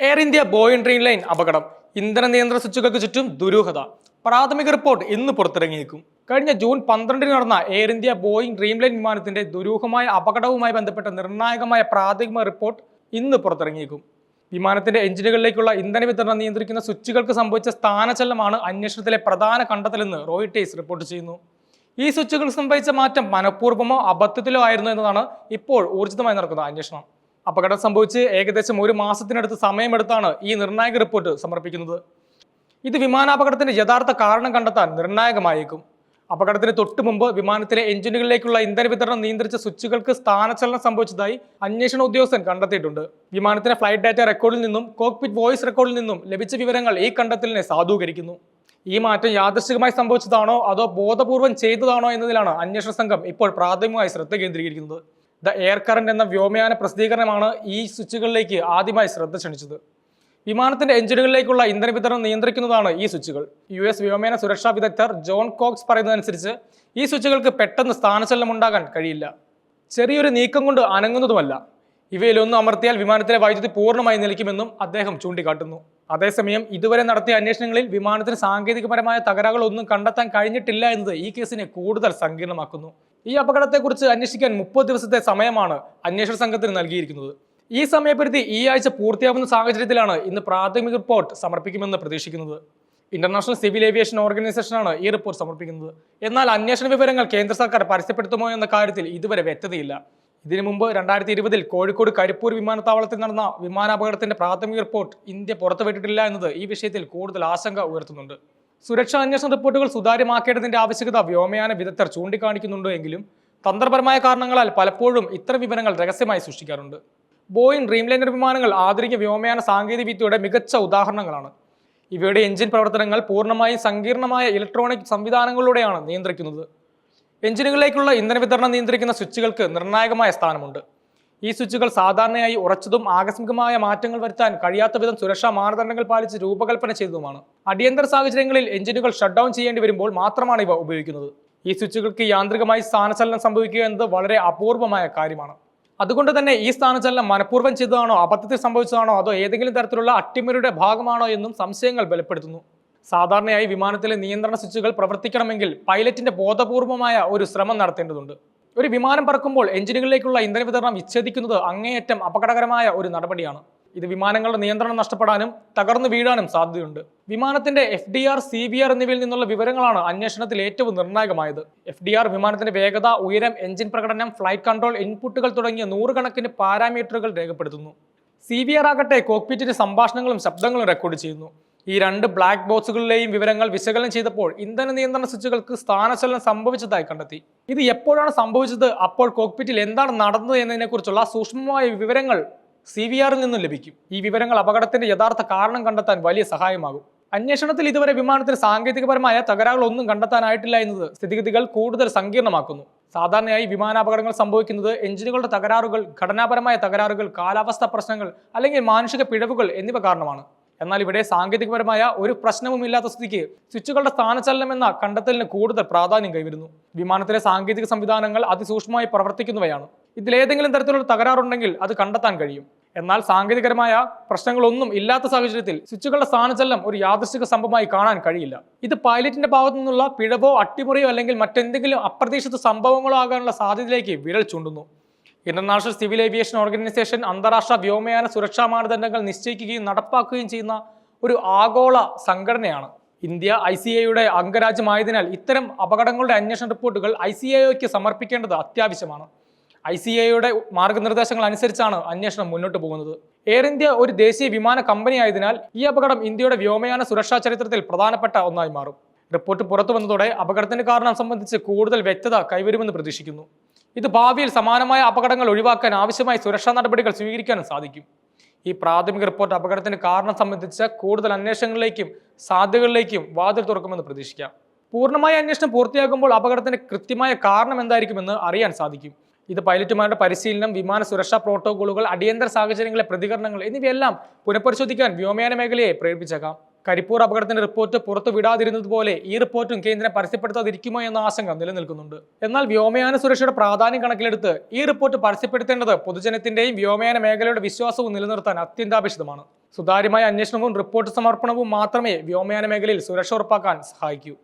Air India Boeing dream line അപകടം. ഇന്ധന നിയന്ത്രണ സ്വിച്ചുകൾക്ക് ചുറ്റും ദുരൂഹത. പ്രാഥമിക റിപ്പോർട്ട് ഇന്ന് പുറത്തിറങ്ങിയേക്കും. കഴിഞ്ഞ ജൂൺ 12 നടന്ന air India Boeing dream line വിമാനത്തിന്റെ ദുരൂഹമായ അപകടവുമായി ബന്ധപ്പെട്ട നിർണായകമായ പ്രാഥമിക റിപ്പോർട്ട് ഇന്ന് പുറത്തിറങ്ങിയേക്കും. വിമാനത്തിന്റെ എഞ്ചിനുകളിലേക്കുള്ള ഇന്ധന വിതരണം നിയന്ത്രിക്കുന്ന സ്വിച്ചുകൾക്ക് സംഭവിച്ച സ്ഥാനചലനമാണ് അന്വേഷണത്തിലെ പ്രധാന കണ്ടെത്തലെന്ന് റോയിട്ടേഴ്സ് റിപ്പോർട്ട് ചെയ്യുന്നു. ഈ സ്വിച്ചുകൾ സംഭവിച്ച മാറ്റം മനഃപൂർവ്വമോ അബദ്ധത്തിലോ ആയിരുന്നു എന്നതാണ് ഇപ്പോൾ ഊർജിതമായി നടക്കുന്ന അന്വേഷണം. അപകടം സംഭവിച്ച് ഏകദേശം ഒരു മാസത്തിനടുത്ത് സമയമെടുത്താണ് ഈ നിർണായക റിപ്പോർട്ട് സമർപ്പിക്കുന്നത്. ഇത് വിമാനാപകടത്തിന്റെ യഥാർത്ഥ കാരണം കണ്ടെത്താൻ നിർണായകമായേക്കും. അപകടത്തിന് തൊട്ടു മുമ്പ് വിമാനത്തിലെ എഞ്ചിനുകളിലേക്കുള്ള ഇന്ധന വിതരണം നിയന്ത്രിച്ച സ്വിച്ചുകൾക്ക് സ്ഥാനചലനം സംഭവിച്ചതായി അന്വേഷണ ഉദ്യോഗസ്ഥൻ കണ്ടെത്തിയിട്ടുണ്ട്. വിമാനത്തിന്റെ ഫ്ലൈറ്റ് ഡാറ്റ റെക്കോർഡിൽ നിന്നും കോക്പിറ്റ് വോയിസ് റെക്കോർഡിൽ നിന്നും ലഭിച്ച വിവരങ്ങൾ ഈ കണ്ടെത്തലിനെ സാധൂകരിക്കുന്നു. ഈ മാറ്റം യാദൃശ്ചികമായി സംഭവിച്ചതാണോ അതോ ബോധപൂർവം ചെയ്തതാണോ എന്നതിലാണ് അന്വേഷണ സംഘം ഇപ്പോൾ പ്രാഥമികമായി ശ്രദ്ധ കേന്ദ്രീകരിക്കുന്നത്. ദ എയർ കറന്റ് എന്ന വ്യോമയാന പ്രസിദ്ധീകരണമാണ് ഈ സ്വിച്ചുകളിലേക്ക് ആദ്യമായി ശ്രദ്ധ ക്ഷണിച്ചത്. വിമാനത്തിന്റെ എഞ്ചിനുകളിലേക്കുള്ള ഇന്ധന വിതരണം നിയന്ത്രിക്കുന്നതാണ് ഈ സ്വിച്ചുകൾ. US വ്യോമയാന സുരക്ഷാ വിദഗ്ധർ ജോൺ കോക്സ് പറയുന്നതനുസരിച്ച് ഈ സ്വിച്ചുകൾക്ക് പെട്ടെന്ന് സ്ഥാനചലനം ഉണ്ടാകാൻ കഴിയില്ല. ചെറിയൊരു നീക്കം കൊണ്ട് അനങ്ങുന്നതുമല്ല. ഇവയിലൊന്നും അമർത്തിയാൽ വിമാനത്തിലെ വൈദ്യുതി പൂർണ്ണമായി നിലയ്ക്കുമെന്നും അദ്ദേഹം ചൂണ്ടിക്കാട്ടുന്നു. അതേസമയം ഇതുവരെ നടത്തിയ അന്വേഷണങ്ങളിൽ വിമാനത്തിന് സാങ്കേതികപരമായ തകരാറുകളൊന്നും കണ്ടെത്താൻ കഴിഞ്ഞിട്ടില്ല എന്നത് ഈ കേസിനെ കൂടുതൽ സങ്കീർണമാക്കുന്നു. ഈ അപകടത്തെക്കുറിച്ച് അന്വേഷിക്കാൻ 30 ദിവസത്തെ സമയമാണ് അന്വേഷണ സംഘത്തിന് നൽകിയിരിക്കുന്നത്. ഈ സമയപരിധി ഈ ആഴ്ച പൂർത്തിയാവുന്ന സാഹചര്യത്തിലാണ് ഇന്ന് പ്രാഥമിക റിപ്പോർട്ട് സമർപ്പിക്കുമെന്ന് പ്രതീക്ഷിക്കുന്നത്. ഇന്റർനാഷണൽ സിവിൽ ഏവിയേഷൻ ഓർഗനൈസേഷനാണ് ഈ റിപ്പോർട്ട് സമർപ്പിക്കുന്നത്. എന്നാൽ അന്വേഷണ വിവരങ്ങൾ കേന്ദ്ര സർക്കാർ പരസ്യപ്പെടുത്തുമോ എന്ന കാര്യത്തിൽ ഇതുവരെ വ്യക്തതയില്ല. ഇതിനു മുമ്പ് 2020 കോഴിക്കോട് കരിപ്പൂർ വിമാനത്താവളത്തിൽ നടന്ന വിമാനാപകടത്തിന്റെ പ്രാഥമിക റിപ്പോർട്ട് ഇന്ത്യ പുറത്തുവിട്ടിട്ടില്ല എന്നത് ഈ വിഷയത്തിൽ കൂടുതൽ ആശങ്ക ഉയർത്തുന്നുണ്ട്. സുരക്ഷാ അന്വേഷണ റിപ്പോർട്ടുകൾ സുതാര്യമാക്കേണ്ടതിന്റെ ആവശ്യകത വ്യോമയാന വിദഗ്ധർ ചൂണ്ടിക്കാണിക്കുന്നുണ്ട് എങ്കിലും തന്ത്രപരമായ കാരണങ്ങളാൽ പലപ്പോഴും ഇത്തരം വിവരങ്ങൾ രഹസ്യമായി സൃഷ്ടിക്കാറുണ്ട്. ബോയിങ് ഡ്രീംലൈനർ വിമാനങ്ങൾ ആധുനിക വ്യോമയാന സാങ്കേതിക വിദ്യയുടെ മികച്ച ഉദാഹരണങ്ങളാണ്. ഇവയുടെ എഞ്ചിൻ പ്രവർത്തനങ്ങൾ പൂർണ്ണമായും സങ്കീർണമായ ഇലക്ട്രോണിക് സംവിധാനങ്ങളിലൂടെയാണ് നിയന്ത്രിക്കുന്നത്. എഞ്ചിനുകളിലേക്കുള്ള ഇന്ധന വിതരണം നിയന്ത്രിക്കുന്ന സ്വിച്ചുകൾക്ക് നിർണായകമായ സ്ഥാനമുണ്ട്. ഈ സ്വിച്ചുകൾ സാധാരണയായി ഉറച്ചതും ആകസ്മികമായ മാറ്റങ്ങൾ വരുത്താൻ കഴിയാത്ത വിധം സുരക്ഷാ മാനദണ്ഡങ്ങൾ പാലിച്ച് രൂപകൽപ്പന ചെയ്തതുമാണ്. അടിയന്തര സാഹചര്യങ്ങളിൽ എഞ്ചിനുകൾ ഷട്ട് ഡൗൺ ചെയ്യേണ്ടി വരുമ്പോൾ മാത്രമാണ് ഇവ ഉപയോഗിക്കുന്നത്. ഈ സ്വിച്ചുകൾക്ക് യാന്ത്രികമായി സ്ഥാനചലനം സംഭവിക്കുക എന്നത് വളരെ അപൂർവമായ കാര്യമാണ്. അതുകൊണ്ട് തന്നെ ഈ സ്ഥാനചലനം മനഃപൂർവ്വം ചെയ്തതാണോ അബദ്ധത്തിൽ സംഭവിച്ചതാണോ അതോ ഏതെങ്കിലും തരത്തിലുള്ള അട്ടിമറിയുടെ ഭാഗമാണോ എന്നും സംശയങ്ങൾ ബലപ്പെടുത്തുന്നു. സാധാരണയായി വിമാനത്തിലെ നിയന്ത്രണ സ്വിച്ചുകൾ പ്രവർത്തിക്കണമെങ്കിൽ പൈലറ്റിന്റെ ബോധപൂർവമായ ഒരു ശ്രമം നടത്തേണ്ടതുണ്ട്. ഒരു വിമാനം പറക്കുമ്പോൾ എഞ്ചിനുകളിലേക്കുള്ള ഇന്ധന വിതരണം വിച്ഛേദിക്കുന്നത് അങ്ങേയറ്റം അപകടകരമായ ഒരു നടപടിയാണ്. ഇത് വിമാനങ്ങളുടെ നിയന്ത്രണം നഷ്ടപ്പെടാനും തകർന്നു വീഴാനും സാധ്യതയുണ്ട്. വിമാനത്തിന്റെ FDR, CVR എന്നിവയിൽ നിന്നുള്ള വിവരങ്ങളാണ് അന്വേഷണത്തിൽ ഏറ്റവും നിർണായകമായത്. FDR വിമാനത്തിന്റെ വേഗത, ഉയരം, എഞ്ചിൻ പ്രകടനം, ഫ്ലൈറ്റ് കൺട്രോൾ ഇൻപുട്ടുകൾ തുടങ്ങിയ നൂറുകണക്കിന് പാരാമീറ്ററുകൾ രേഖപ്പെടുത്തുന്നു. CVR ആകട്ടെ കോക്പിറ്റിന്റെ സംഭാഷണങ്ങളും ശബ്ദങ്ങളും റെക്കോർഡ് ചെയ്യുന്നു. ഈ രണ്ട് ബ്ലാക്ക് ബോക്സുകളിലെയും വിവരങ്ങൾ വിശകലനം ചെയ്തപ്പോൾ ഇന്ധന നിയന്ത്രണ സ്വിച്ചുകൾക്ക് സ്ഥാനചലനം സംഭവിച്ചതായി കണ്ടെത്തി. ഇത് എപ്പോഴാണ് സംഭവിച്ചത്, അപ്പോൾ കോക്പിറ്റിൽ എന്താണ് നടന്നത് എന്നതിനെക്കുറിച്ചുള്ള സൂക്ഷ്മമായ വിവരങ്ങൾ CVRൽ നിന്നും ലഭിക്കും. ഈ വിവരങ്ങൾ അപകടത്തിന്റെ യഥാർത്ഥ കാരണം കണ്ടെത്താൻ വലിയ സഹായമാകും. അന്വേഷണത്തിൽ ഇതുവരെ വിമാനത്തിന് സാങ്കേതികപരമായ തകരാറുകളൊന്നും കണ്ടെത്താനായിട്ടില്ല എന്നത് സ്ഥിതിഗതികൾ കൂടുതൽ സങ്കീർണമാക്കുന്നു. സാധാരണയായി വിമാനാപകടങ്ങൾ സംഭവിക്കുന്നത് എഞ്ചിനുകളുടെ തകരാറുകൾ, ഘടനാപരമായ തകരാറുകൾ, കാലാവസ്ഥാ പ്രശ്നങ്ങൾ അല്ലെങ്കിൽ മാനുഷിക പിഴവുകൾ എന്നിവ കാരണമാണ്. എന്നാൽ ഇവിടെ സാങ്കേതികപരമായ ഒരു പ്രശ്നവുമില്ലാത്ത സ്ഥിതിക്ക് സ്വിച്ചുകളുടെ സ്ഥാനചലനം എന്ന കണ്ടെത്തലിന് കൂടുതൽ പ്രാധാന്യം കൈവരുന്നു. വിമാനത്തിലെ സാങ്കേതിക സംവിധാനങ്ങൾ അതിസൂക്ഷ്മമായി പ്രവർത്തിക്കുന്നവയാണ്. ഇതിലേതെങ്കിലും തരത്തിലുള്ള തകരാറുണ്ടെങ്കിൽ അത് കണ്ടെത്താൻ കഴിയും. എന്നാൽ സാങ്കേതികപരമായ പ്രശ്നങ്ങളൊന്നും ഇല്ലാത്ത സാഹചര്യത്തിൽ സ്വിച്ചുകളുടെ സ്ഥാനചലനം ഒരു യാദൃശ്ചിക സംഭവമായി കാണാൻ കഴിയില്ല. ഇത് പൈലറ്റിന്റെ ഭാഗത്തു നിന്നുള്ള പിഴവോ അട്ടിമറിയോ അല്ലെങ്കിൽ മറ്റെന്തെങ്കിലും അപ്രതീക്ഷിത സംഭവങ്ങളോ ആകാനുള്ള സാധ്യതയിലേക്ക് വിരൽ ചൂണ്ടുന്നു. ഇന്റർനാഷണൽ സിവിൽ ഏവിയേഷൻ ഓർഗനൈസേഷൻ അന്താരാഷ്ട്ര വ്യോമയാന സുരക്ഷാ മാനദണ്ഡങ്ങൾ നിശ്ചയിക്കുകയും നടപ്പാക്കുകയും ചെയ്യുന്ന ഒരു ആഗോള സംഘടനയാണ്. ഇന്ത്യ ICAOയുടെ അംഗരാജ്യമായതിനാൽ ഇത്തരം അപകടങ്ങളുടെ അന്വേഷണ റിപ്പോർട്ടുകൾ ICAOയ്ക്ക് സമർപ്പിക്കേണ്ടത് അത്യാവശ്യമാണ്. ICAOയുടെ മാർഗനിർദ്ദേശങ്ങൾ അനുസരിച്ചാണ് അന്വേഷണം മുന്നോട്ട് പോകുന്നത്. എയർ ഇന്ത്യ ഒരു ദേശീയ വിമാന കമ്പനി ആയതിനാൽ ഈ അപകടം ഇന്ത്യയുടെ വ്യോമയാന സുരക്ഷാ ചരിത്രത്തിൽ പ്രധാനപ്പെട്ട ഒന്നായി മാറും. റിപ്പോർട്ട് പുറത്തു വന്നതോടെ അപകടത്തിന്റെ കാരണം സംബന്ധിച്ച് കൂടുതൽ വ്യക്തത കൈവരുമെന്ന് പ്രതീക്ഷിക്കുന്നു. ഇത് ഭാവിയിൽ സമാനമായ അപകടങ്ങൾ ഒഴിവാക്കാൻ ആവശ്യമായ സുരക്ഷാ നടപടികൾ സ്വീകരിക്കാനും സാധിക്കും. ഈ പ്രാഥമിക റിപ്പോർട്ട് അപകടത്തിന് കാരണം സംബന്ധിച്ച കൂടുതൽ അന്വേഷണങ്ങളിലേക്കും സാധ്യതകളിലേക്കും വാതിൽ തുറക്കുമെന്ന് പ്രതീക്ഷിക്കാം. പൂർണ്ണമായ അന്വേഷണം പൂർത്തിയാകുമ്പോൾ അപകടത്തിന്റെ കൃത്യമായ കാരണം എന്തായിരിക്കുമെന്ന് അറിയാൻ സാധിക്കും. ഇത് പൈലറ്റുമാരുടെ പരിശീലനം, വിമാന സുരക്ഷാ പ്രോട്ടോകോളുകൾ, അടിയന്തര സാഹചര്യങ്ങളിലെ പ്രതികരണങ്ങൾ എന്നിവയെല്ലാം പുനഃപരിശോധിക്കാൻ വ്യോമയാന മേഖലയെ പ്രേരിപ്പിച്ചേക്കാം. കരിപ്പൂർ അപകടത്തിന്റെ റിപ്പോർട്ട് പുറത്തു വിടാതിരുന്നതുപോലെ ഈ റിപ്പോർട്ടും കേന്ദ്രം പരസ്യപ്പെടുത്താതിരിക്കുമോ എന്ന ആശങ്ക നിലനിൽക്കുന്നുണ്ട്. എന്നാൽ വ്യോമയാന സുരക്ഷയുടെ പ്രാധാന്യം കണക്കിലെടുത്ത് ഈ റിപ്പോർട്ട് പരസ്യപ്പെടുത്തേണ്ടത് പൊതുജനത്തിന്റെയും വ്യോമയാന മേഖലയുടെ വിശ്വാസവും നിലനിർത്താൻ അത്യന്താപേക്ഷിതമാണ്. സുതാര്യമായ അന്വേഷണവും റിപ്പോർട്ട് സമർപ്പണവും മാത്രമേ വ്യോമയാന മേഖലയിൽ സുരക്ഷ ഉറപ്പാക്കാൻ സഹായിക്കൂ.